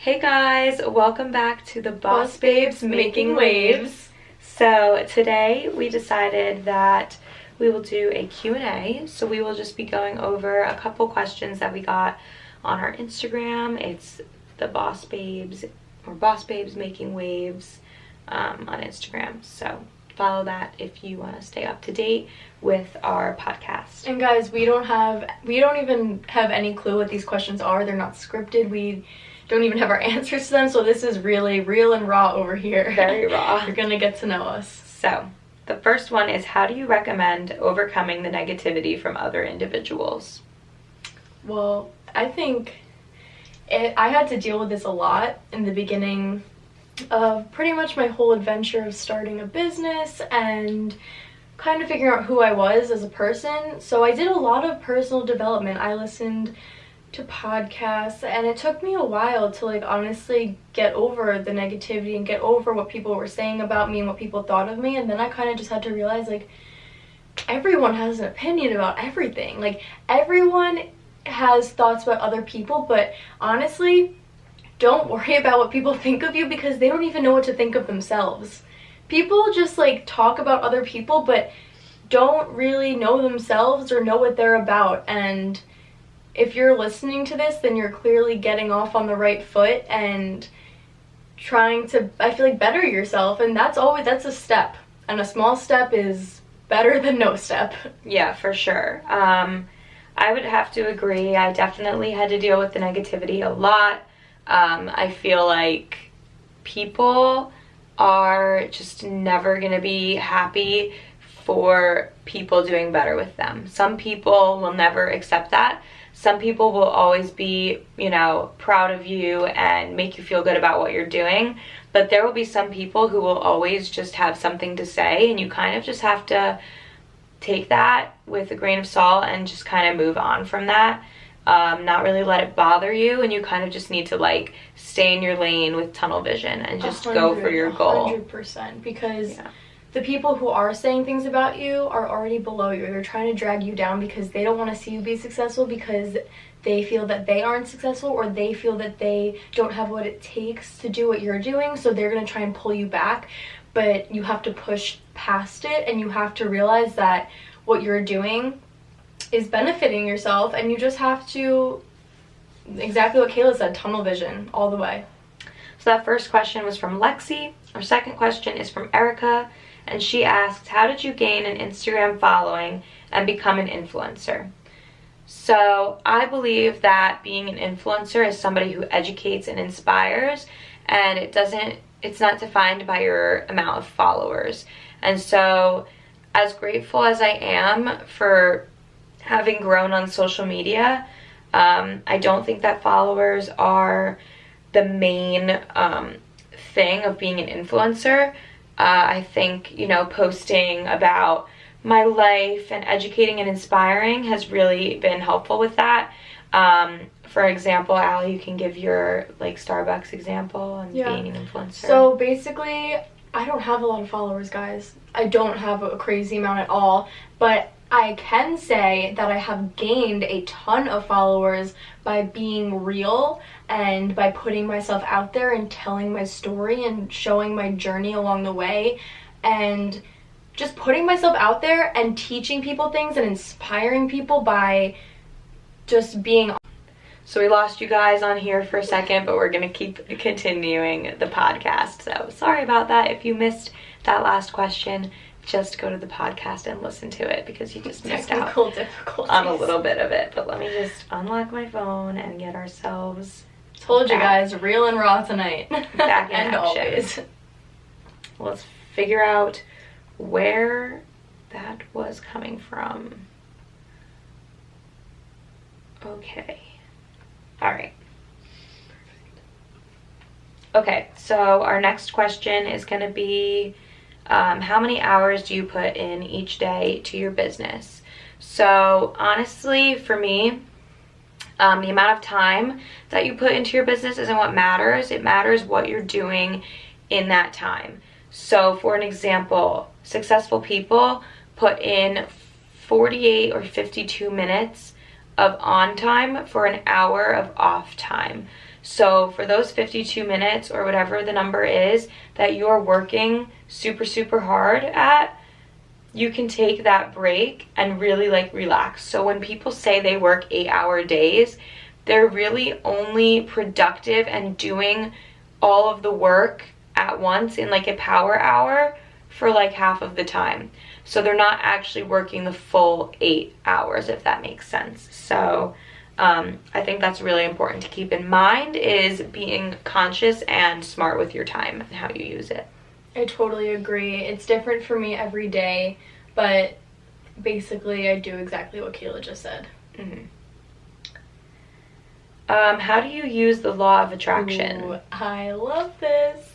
Hey guys, welcome back to the Boss Babes Making Waves. So today we decided that we will do a Q&A. So we will just be going over a couple questions that we got on our Instagram. It's the Boss Babes or Boss Babes Making Waves on Instagram. So follow that if you want to stay up to date with our podcast. And guys, we don't even have any clue what these questions are. They're not scripted. We don't even have our answers to them, so this is really real and raw over here. Very raw. You're gonna get to know us. So the first one is, how do you recommend overcoming the negativity from other individuals? Well, I think I had to deal with this a lot in the beginning of pretty much my whole adventure of starting a business and kind of figuring out who I was as a person. So I did a lot of personal development. I listened to podcasts, and it took me a while to honestly get over the negativity and get over what people were saying about me and what people thought of me. And then I kind of just had to realize everyone has an opinion about everything. Everyone has thoughts about other people, but honestly, don't worry about what people think of you because they don't even know what to think of themselves. People just talk about other people but don't really know themselves or know what they're about. And if you're listening to this, then you're clearly getting off on the right foot and trying to, I feel better yourself. And that's a step. And a small step is better than no step. Yeah, for sure. I would have to agree. I definitely had to deal with the negativity a lot. I feel like people are just never going to be happy for people doing better with them. Some people will never accept that. Some people will always be, proud of you and make you feel good about what you're doing. But there will be some people who will always just have something to say, and you kind of just have to take that with a grain of salt and just kind of move on from that. Not really let it bother you, and you kind of just need to stay in your lane with tunnel vision and just go for your goal. 100%, because the people who are saying things about you are already below you. They're trying to drag you down because they don't want to see you be successful, because they feel that they aren't successful, or they feel that they don't have what it takes to do what you're doing, so they're going to try and pull you back. But you have to push past it, and you have to realize that what you're doing is benefiting yourself, and you just have to, exactly what Kayla said, tunnel vision all the way. So that first question was from Lexi. Our second question is from Erica, and she asks, how did you gain an Instagram following and become an influencer? So I believe that being an influencer is somebody who educates and inspires, and it's not defined by your amount of followers. And so as grateful as I am for having grown on social media, I don't think that followers are the main thing of being an influencer. I think, posting about my life and educating and inspiring has really been helpful with that. For example, Allie, you can give your Starbucks example on being an influencer. So basically, I don't have a lot of followers, guys. I don't have a crazy amount at all, but I can say that I have gained a ton of followers by being real and by putting myself out there and telling my story and showing my journey along the way, and just putting myself out there and teaching people things and inspiring people by just being. So we lost you guys on here for a second, but we're going to keep continuing the podcast. So sorry about that. If you missed that last question, just go to the podcast and listen to it, because you just missed out on a little bit of it. But let me just unlock my phone and get ourselves Told you guys, real and raw tonight. Back in and action. Always. Let's figure out where that was coming from. Okay. All right. Okay, so our next question is going to be, how many hours do you put in each day to your business? So honestly, for me, the amount of time that you put into your business isn't what matters. It matters what you're doing in that time. So for an example, successful people put in 48 or 52 minutes of on time for an hour of off time. So for those 52 minutes or whatever the number is that you're working super, super hard at, you can take that break and really like relax. So when people say they work 8-hour days, they're really only productive and doing all of the work at once in like a power hour for like half of the time. So they're not actually working the full 8 hours, if that makes sense. So I think that's really important to keep in mind, is being conscious and smart with your time and how you use it. I totally agree. It's different for me every day, but basically I do exactly what Kayla just said. Mm-hmm. How do you use the law of attraction? Ooh, I love this.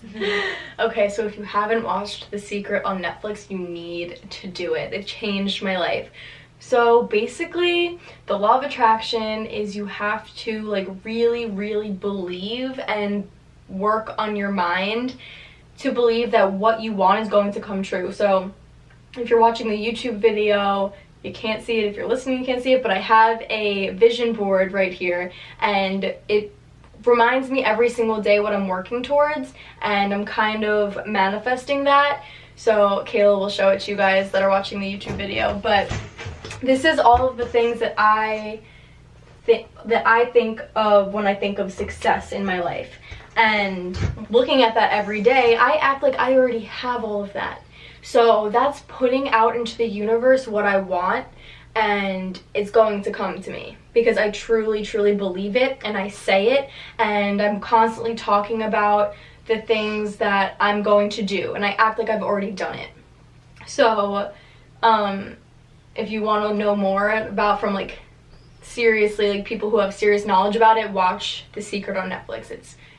Okay, so if you haven't watched The Secret on Netflix, you need to do it. It changed my life. So basically, the law of attraction is you have to like really, really believe and work on your mind to believe that what you want is going to come true. So if you're watching the YouTube video, you can't see it. If you're listening, you can't see it, but I have a vision board right here, and it reminds me every single day what I'm working towards, and I'm kind of manifesting that. So Kayla will show it to you guys that are watching the YouTube video, but this is all of the things that I think of when I think of success in my life. And looking at that every day, I act like I already have all of that. So that's putting out into the universe what I want, and it's going to come to me because I truly, truly believe it, and I say it, and I'm constantly talking about the things that I'm going to do, and I act like I've already done it. So if you want to know more about from like seriously like people who have serious knowledge about it, watch The Secret on Netflix.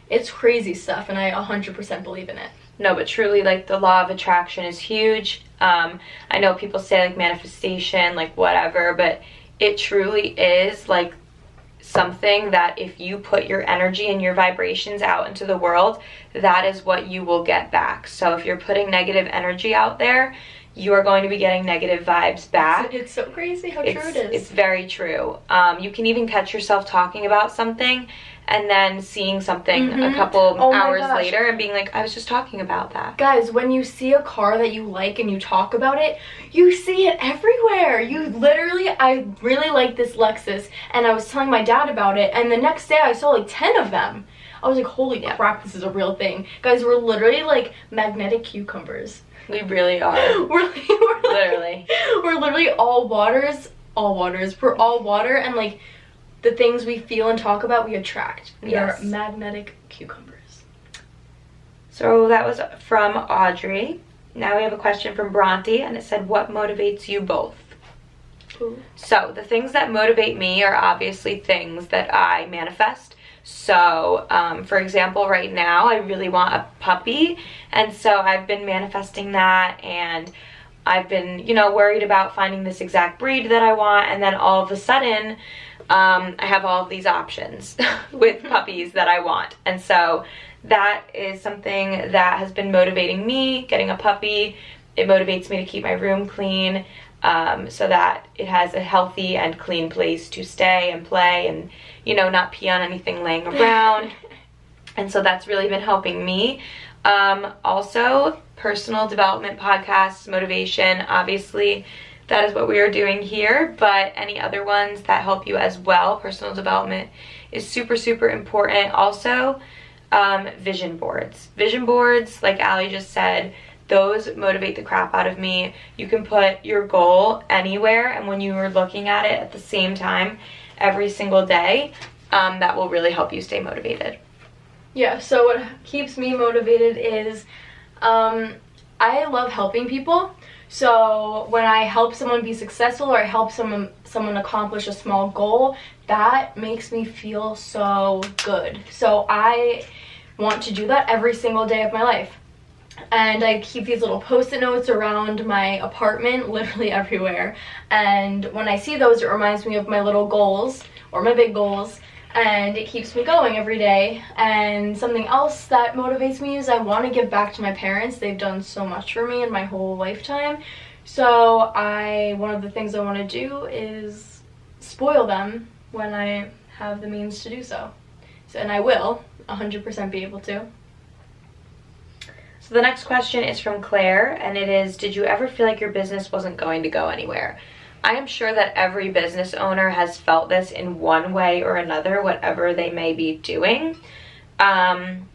It's crazy stuff, and I 100% believe in it. No, but truly, like, the law of attraction is huge. I know people say, like, manifestation, like, whatever, but it truly is, like, something that if you put your energy and your vibrations out into the world, that is what you will get back. So if you're putting negative energy out there, you are going to be getting negative vibes back. It's so crazy how true it is. It's very true. You can even catch yourself talking about something and then seeing something a couple hours later and being like, I was just talking about that. Guys, when you see a car that you like and you talk about it, you see it everywhere. You literally, I really like this Lexus, and I was telling my dad about it, and the next day I saw like 10 of them. I was like, holy crap, this is a real thing. Guys, we're literally like magnetic cucumbers. We really are. We're literally all waters. We're all water, and like the things we feel and talk about, we attract. We are magnetic cucumbers. So that was from Audrey. Now we have a question from Bronte, and it said, what motivates you both? Ooh. So the things that motivate me are obviously things that I manifest. So, for example, right now I really want a puppy, and so I've been manifesting that, and I've been, you know, worried about finding this exact breed that I want, and then all of a sudden, I have all of these options with puppies that I want. And so that is something that has been motivating me, getting a puppy. It motivates me to keep my room clean, so that it has a healthy and clean place to stay and play and, you know, not pee on anything laying around. And so that's really been helping me. Also, personal development podcasts, motivation, obviously that is what we are doing here, but any other ones that help you as well, personal development is super, super important. Also, vision boards. Vision boards, like Allie just said, those motivate the crap out of me. You can put your goal anywhere, and when you are looking at it at the same time every single day, that will really help you stay motivated. Yeah, so what keeps me motivated is I love helping people. So when I help someone be successful, or I help someone accomplish a small goal, that makes me feel so good. So I want to do that every single day of my life. And I keep these little post-it notes around my apartment, literally everywhere. And when I see those, it reminds me of my little goals, or my big goals, and it keeps me going every day. And something else that motivates me is I want to give back to my parents. They've done so much for me in my whole lifetime. So one of the things I want to do is spoil them when I have the means to do so. And I will 100% be able to. So the next question is from Claire, and it is, did you ever feel like your business wasn't going to go anywhere? I am sure that every business owner has felt this in one way or another, whatever they may be doing. And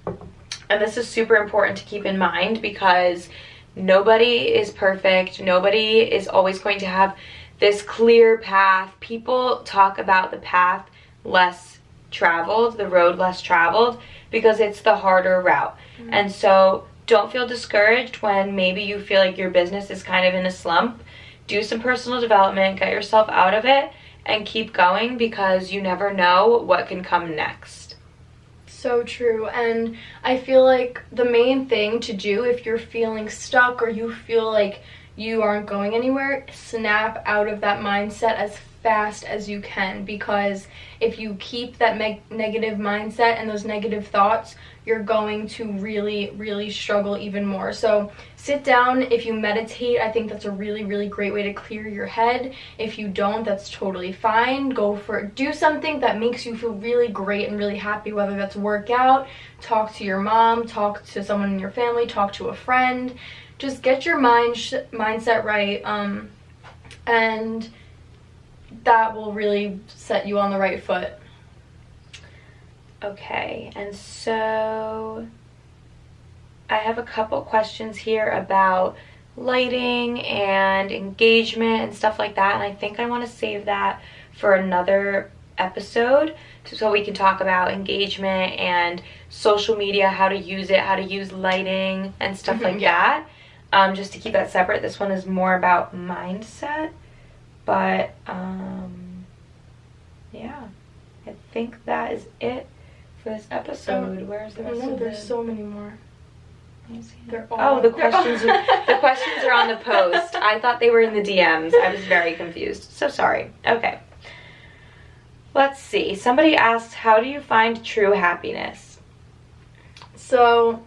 this is super important to keep in mind because nobody is perfect. Nobody is always going to have this clear path. People talk about the path less traveled, the road less traveled, because it's the harder route. Mm-hmm. And so don't feel discouraged when maybe you feel like your business is kind of in a slump. Do some personal development, get yourself out of it, and keep going because you never know what can come next. So true. And I feel like the main thing to do if you're feeling stuck or you feel like you aren't going anywhere, snap out of that mindset as fast as you can, because if you keep that negative mindset and those negative thoughts, you're going to really struggle even more. So sit down. If you meditate, I think that's a really great way to clear your head. If you don't, that's totally fine. Do something that makes you feel really great and really happy, whether that's work out, talk to your mom, talk to someone in your family, talk to a friend. Just get your mindset right, and that will really set you on the right foot. Okay, and so I have a couple questions here about lighting and engagement and stuff like that, and I think I want to save that for another episode so we can talk about engagement and social media, how to use it, how to use lighting and stuff like that. Just to keep that separate. This one is more about mindset, but yeah, I think that is it for this episode. Where's the rest of there's so many more. The questions the questions are on the post. I thought they were in the DMs. I was very confused. So sorry. Okay. Let's see. Somebody asked, how do you find true happiness? So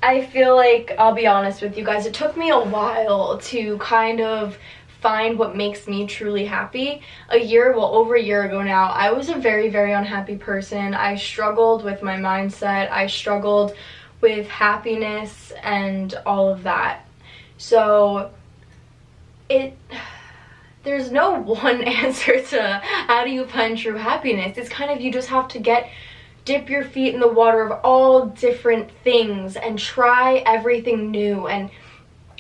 I feel like, I'll be honest with you guys, it took me a while to kind of find what makes me truly happy. Over a year ago now, I was a very unhappy person. I struggled with my mindset. I struggled with happiness and all of that. So there's no one answer to how do you find true happiness. It's kind of, you just have to dip your feet in the water of all different things and try everything new. And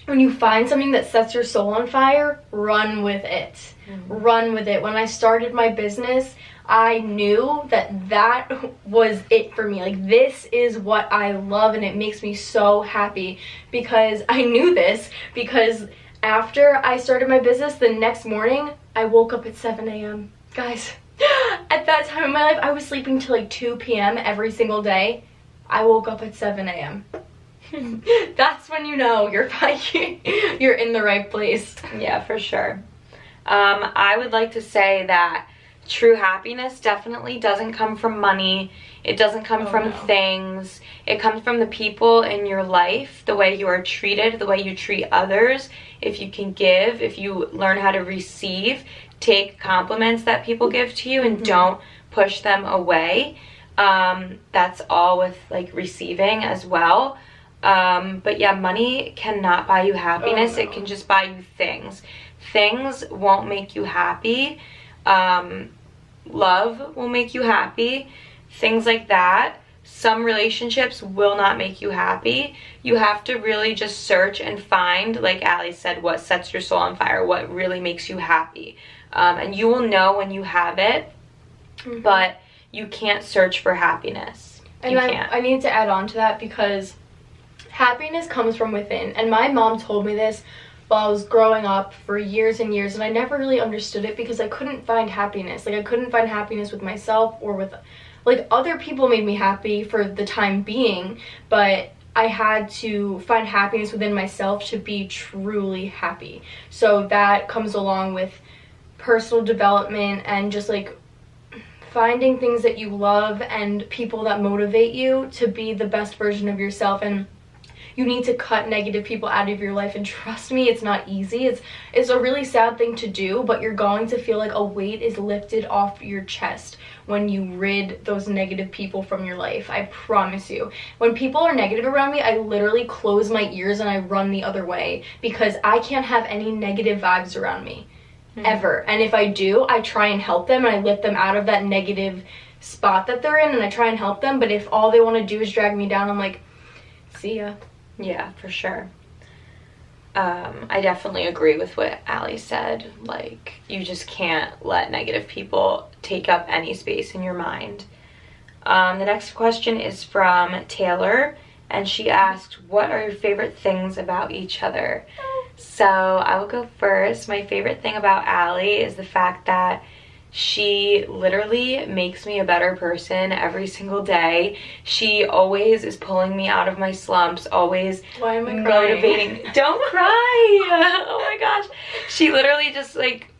when you find something that sets your soul on fire, run with it. Mm-hmm. Run with it. When I started my business, I knew that was it for me. Like, this is what I love and it makes me so happy, because I knew this because after I started my business, the next morning, I woke up at 7 a.m. Guys, at that time in my life, I was sleeping till like 2 p.m. every single day. I woke up at 7 a.m. That's when you know you're in the right place. Yeah, for sure. I would like to say that true happiness definitely doesn't come from money. It doesn't come from things. It comes from the people in your life, the way you are treated, the way you treat others. If you can give, if you learn how to receive, take compliments that people give to you and don't push them away. That's all with like receiving as well. But yeah, money cannot buy you happiness. It can just buy you things. Things won't make you happy. Love will make you happy. Things like that. Some relationships will not make you happy. You have to really just search and find, like Ali said, what sets your soul on fire, what really makes you happy. And you will know when you have it, but you can't search for happiness. And I need to add on to that, because happiness comes from within. And my mom told me this while I was growing up for years and years, and I never really understood it because I couldn't find happiness. Like, I couldn't find happiness with myself or with, like, other people made me happy for the time being, but I had to find happiness within myself to be truly happy. So that comes along with personal development and just like finding things that you love and people that motivate you to be the best version of yourself. And you need to cut negative people out of your life, and trust me, it's not easy. It's a really sad thing to do, but you're going to feel like a weight is lifted off your chest when you rid those negative people from your life. I promise you. When people are negative around me, I literally close my ears and I run the other way, because I can't have any negative vibes around me. Ever. And if I do, I try and help them, and I lift them out of that negative spot that they're in, and I try and help them. But if all they want to do is drag me down, I'm like, see ya. Yeah, for sure. I definitely agree with what Allie said. Like, you just can't let negative people take up any space in your mind. The next question is from Taylor, and she asked, what are your favorite things about each other? So I will go first. My favorite thing about Allie is the fact that she literally makes me a better person every single day. She always is pulling me out of my slumps, always Why am I motivating. crying? Don't cry. Oh my gosh. She literally just like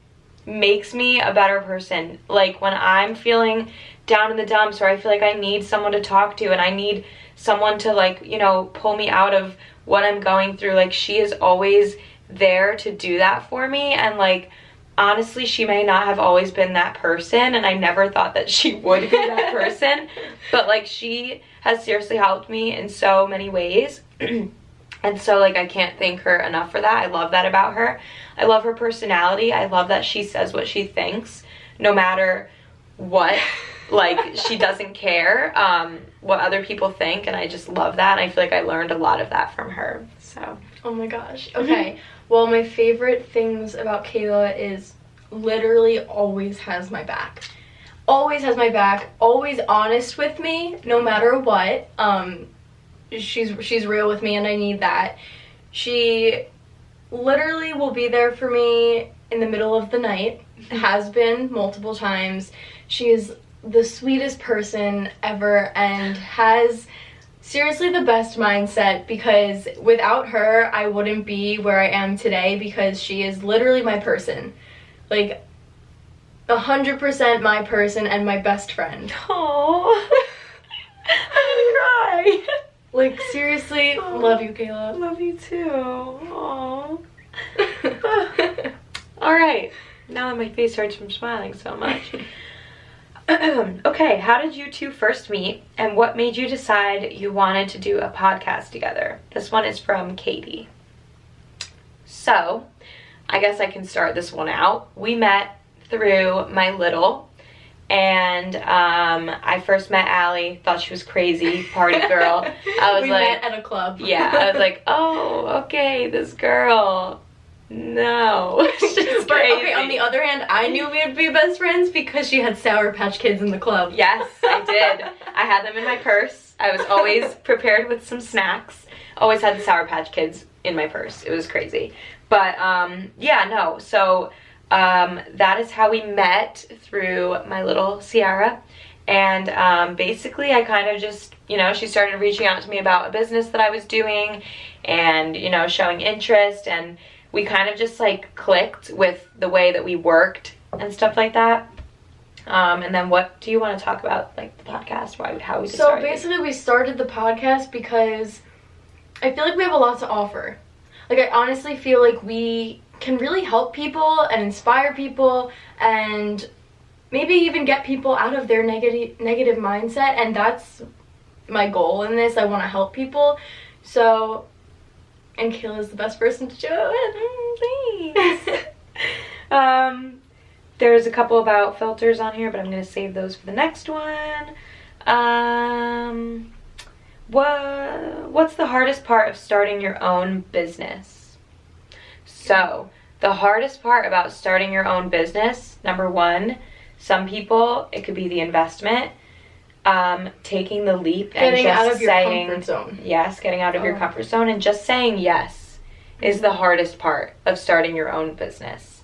makes me a better person. Like when I'm feeling down in the dumps, or I feel like I need someone to talk to, and I need someone to, like, you know, pull me out of what I'm going through, like, she is always there to do that for me. And like, honestly, she may not have always been that person, and I never thought that she would be that person, but like, she has seriously helped me in so many ways. And so like, I can't thank her enough for that. I love that about her. I love her personality. I love that she says what she thinks no matter what. Like, she doesn't care what other people think, and I just love that. And I feel like I learned a lot of that from her. So oh my gosh. Okay. Well, my favorite things about Kayla is literally always has my back. Always has my back. Always honest with me, no matter what. She's real with me, and I need that. She literally will be there for me in the middle of the night. Has been multiple times. She is the sweetest person ever, and has seriously the best mindset, because without her I wouldn't be where I am today, because she is literally my person. Like 100% my person and my best friend. Aww. I'm gonna cry. Like, seriously, love you, Kayla. Love you too. Aww. Alright, now that my face hurts from smiling so much. Okay, how did you two first meet, and what made you decide you wanted to do a podcast together? This one is from Katie. So, I guess I can start this one out. We met through my little, and I first met Allie, thought she was crazy, party girl. I was we like, met at a club. Yeah, I was like, oh, okay, this girl. No, she's crazy. But okay, on the other hand, I knew we would be best friends because she had Sour Patch Kids in the club. Yes, I did. I had them in my purse. I was always prepared with some snacks. Always had the Sour Patch Kids in my purse. It was crazy. But yeah, no. So that is how we met, through my little Sierra. And basically I kind of just, you know, she started reaching out to me about a business that I was doing, and, you know, showing interest, and we kind of just like clicked with the way that we worked and stuff like that. And then what do you want to talk about, like the podcast, how we started? So basically we started the podcast because I feel like we have a lot to offer. Like, I honestly feel like we can really help people and inspire people, and maybe even get people out of their negative mindset, and that's my goal in this. I want to help people. So, and Kayla's the best person to do it with. Thanks. There's a couple about filters on here, but I'm going to save those for the next one. What's the hardest part of starting your own business? So, the hardest part about starting your own business, number one, some people, it could be the investment. Taking the leap and getting just out of your saying comfort zone. Yes, getting out of your comfort zone and just saying yes is the hardest part of starting your own business,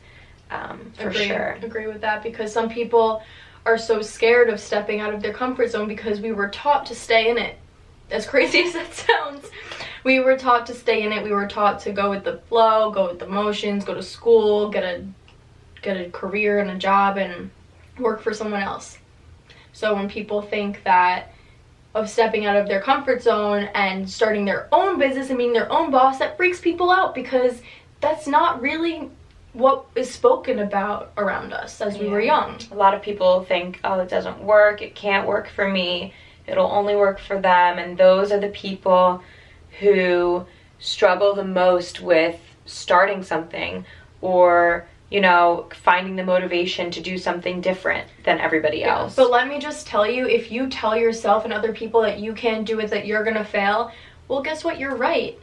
for sure. Agree with that, because some people are so scared of stepping out of their comfort zone because we were taught to stay in it. As crazy as that sounds, we were taught to stay in it. We were taught to go with the flow, go with the motions, go to school, get a career and a job, and work for someone else. So when people think that of stepping out of their comfort zone and starting their own business and being their own boss, that freaks people out because that's not really what is spoken about around us as we were young. A lot of people think, oh, it doesn't work, it can't work for me, it'll only work for them, and those are the people who struggle the most with starting something or, you know, finding the motivation to do something different than everybody else. But let me just tell you, if you tell yourself and other people that you can't do it, that you're gonna fail, well, guess what? You're right.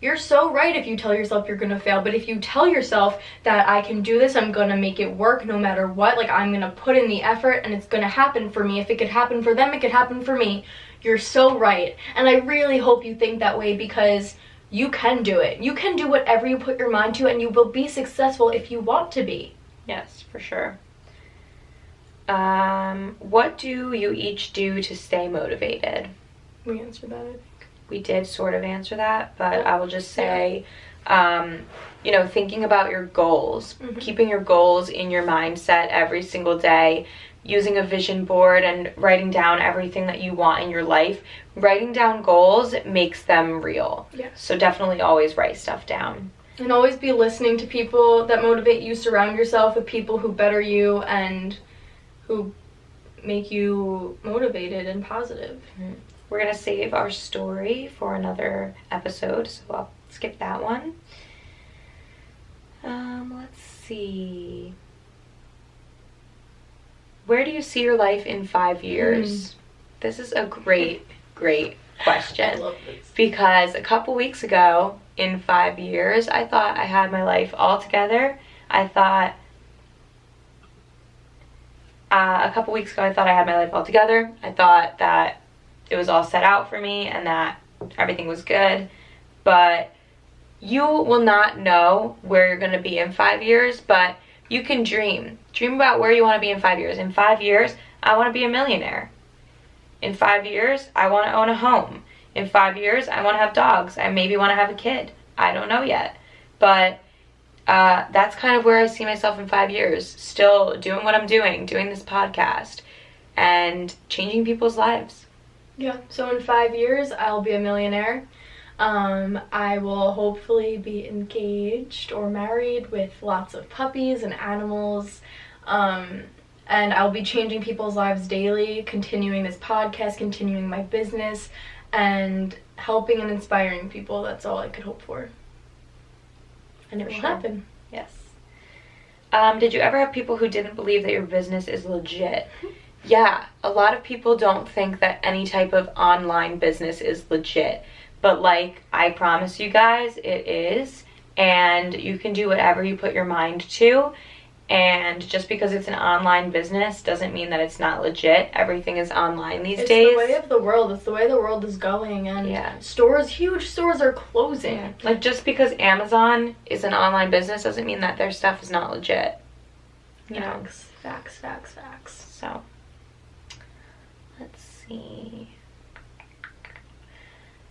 You're so right if you tell yourself you're gonna fail. But if you tell yourself that I can do this, I'm gonna make it work no matter what, like I'm gonna put in the effort and it's gonna happen for me. If it could happen for them, it could happen for me. You're so right. And I really hope you think that way because you can do it. You can do whatever you put your mind to and you will be successful if you want to be. Yes, for sure. What do you each do to stay motivated? We answered that, I think. We did sort of answer that, but I will just say, you know, thinking about your goals, keeping your goals in your mindset every single day, using a vision board and writing down everything that you want in your life. Writing down goals makes them real. Yes. So definitely always write stuff down. And always be listening to people that motivate you. Surround yourself with people who better you and who make you motivated and positive. We're going to save our story for another episode, so I'll skip that one. Let's see. Where do you see your life in 5 years? This is a great question. I love this. Because a couple weeks ago, in 5 years, I thought I had my life all together. A couple weeks ago, I thought I had my life all together. I thought that it was all set out for me and that everything was good. But you will not know where you're going to be in 5 years, but you can dream. Dream about where you want to be in 5 years. In 5 years, I want to be a millionaire. In 5 years, I want to own a home. In 5 years, I want to have dogs. I maybe want to have a kid. I don't know yet. But that's kind of where I see myself in 5 years. Still doing what I'm doing this podcast, and changing people's lives. Yeah, so in 5 years, I'll be a millionaire. I will hopefully be engaged or married with lots of puppies and animals. And I'll be changing people's lives daily, continuing this podcast, continuing my business, and helping and inspiring people. That's all I could hope for. And it will happen. Yes. Did you ever have people who didn't believe that your business is legit? Yeah, a lot of people don't think that any type of online business is legit. But like, I promise you guys, it is. And you can do whatever you put your mind to. And just because it's an online business doesn't mean that it's not legit. Everything is online these days. It's the way of the world. It's the way the world is going. And huge stores are closing. Yeah. Like, just because Amazon is an online business doesn't mean that their stuff is not legit. You know? Facts. So, let's see.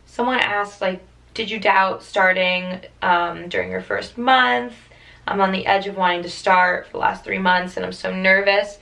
Someone asked, like, did you doubt starting during your first month? I'm on the edge of wanting to start for the last 3 months and I'm so nervous.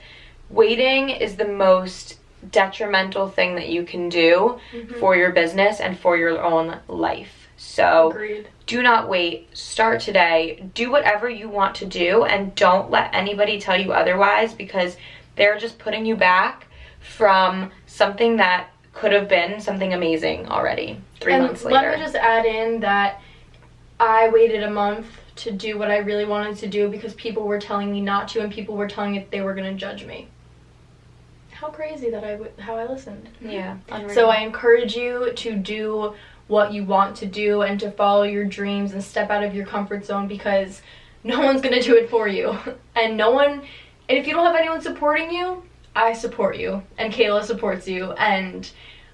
Waiting is the most detrimental thing that you can do for your business and for your own life. So Agreed. Do not wait. Start today. Do whatever you want to do and don't let anybody tell you otherwise, because they're just putting you back from something that could have been something amazing already 3 months later. Let me just add in that I waited a month to do what I really wanted to do because people were telling me not to, and people were telling me that they were going to judge me. How crazy that how I listened. Yeah. Unreal. So I encourage you to do what you want to do and to follow your dreams and step out of your comfort zone, because no one's going to do it for you. And if you don't have anyone supporting you, I support you and Kayla supports you, and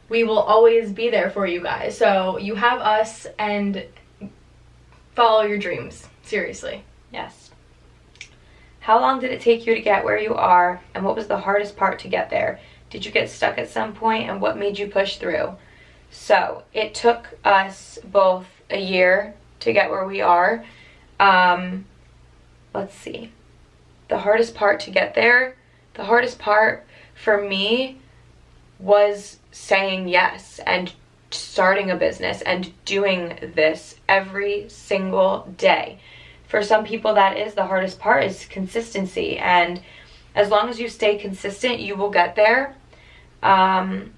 we will always be there for you guys. So you have us, and follow your dreams. Seriously. Yes. How long did it take you to get where you are, and what was the hardest part to get there? Did you get stuck at some point, and what made you push through? So, it took us both a year to get where we are. Let's see. The hardest part to get there, the hardest part for me was saying yes and starting a business and doing this every single day. For some people, that is the hardest part, is consistency. And as long as you stay consistent, you will get there. I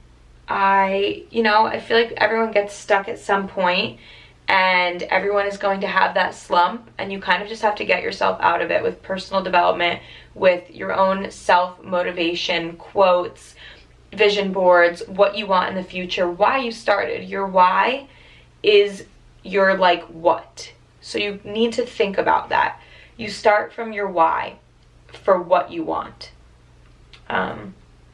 feel like everyone gets stuck at some point, and everyone is going to have that slump, and you kind of just have to get yourself out of it with personal development, with your own self-motivation, quotes, vision boards, what you want in the future, why you started. Your why is your like what. So you need to think about that. You start from your why for what you want.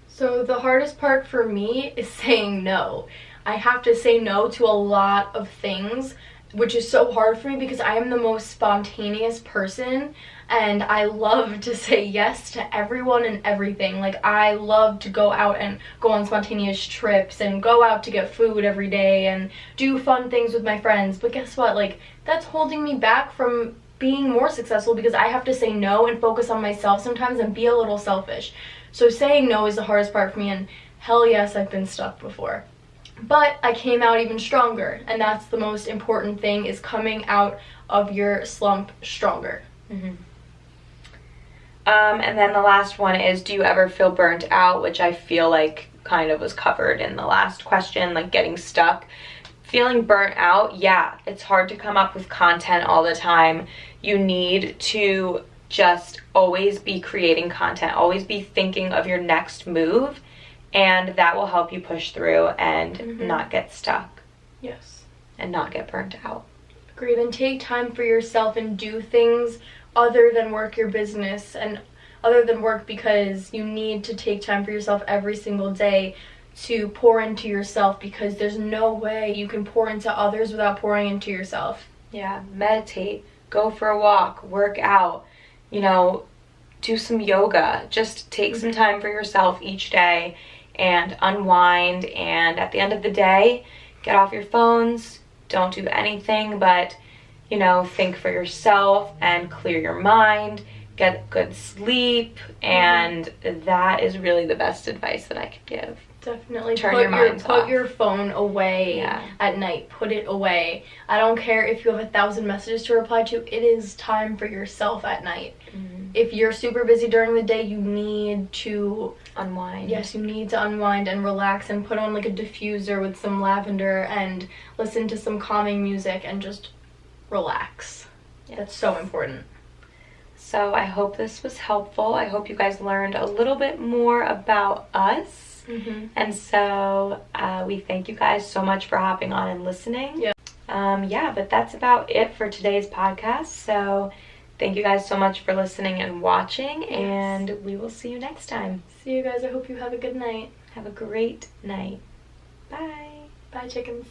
So the hardest part for me is saying no. I have to say no to a lot of things, which is so hard for me because I am the most spontaneous person, and I love to say yes to everyone and everything. Like, I love to go out and go on spontaneous trips and go out to get food every day and do fun things with my friends. But guess what? Like, that's holding me back from being more successful because I have to say no and focus on myself sometimes and be a little selfish. So saying no is the hardest part for me, and hell yes, I've been stuck before. But I came out even stronger, and that's the most important thing, is coming out of your slump stronger. Mm-hmm. And then the last one is, do you ever feel burnt out? Which I feel like kind of was covered in the last question, like getting stuck. Feeling burnt out, yeah, it's hard to come up with content all the time. You need to just always be creating content, always be thinking of your next move, and that will help you push through and not get stuck. Yes. And not get burnt out. Agreed. And take time for yourself and do things other than work your business and other than work, because you need to take time for yourself every single day to pour into yourself, because there's no way you can pour into others without pouring into yourself. Yeah, meditate, go for a walk, work out, do some yoga. Just take some time for yourself each day and unwind, and at the end of the day, get off your phones, don't do anything but, think for yourself and clear your mind, get good sleep, and that is really the best advice that I could give. Definitely Put your phone away at night. Put it away. I don't care if you have 1,000 messages to reply to. It is time for yourself at night. If you're super busy during the day, you need to unwind. Yes, you need to unwind and relax and put on like a diffuser with some lavender and listen to some calming music and just relax. Yes. That's so important. So I hope this was helpful. I hope you guys learned a little bit more about us. And so we thank you guys so much for hopping on and listening. But that's about it for today's podcast. So thank you guys so much for listening and watching, and we will see you next time. See you guys. I hope you have a good night. Have a great night. Bye. Bye, chickens.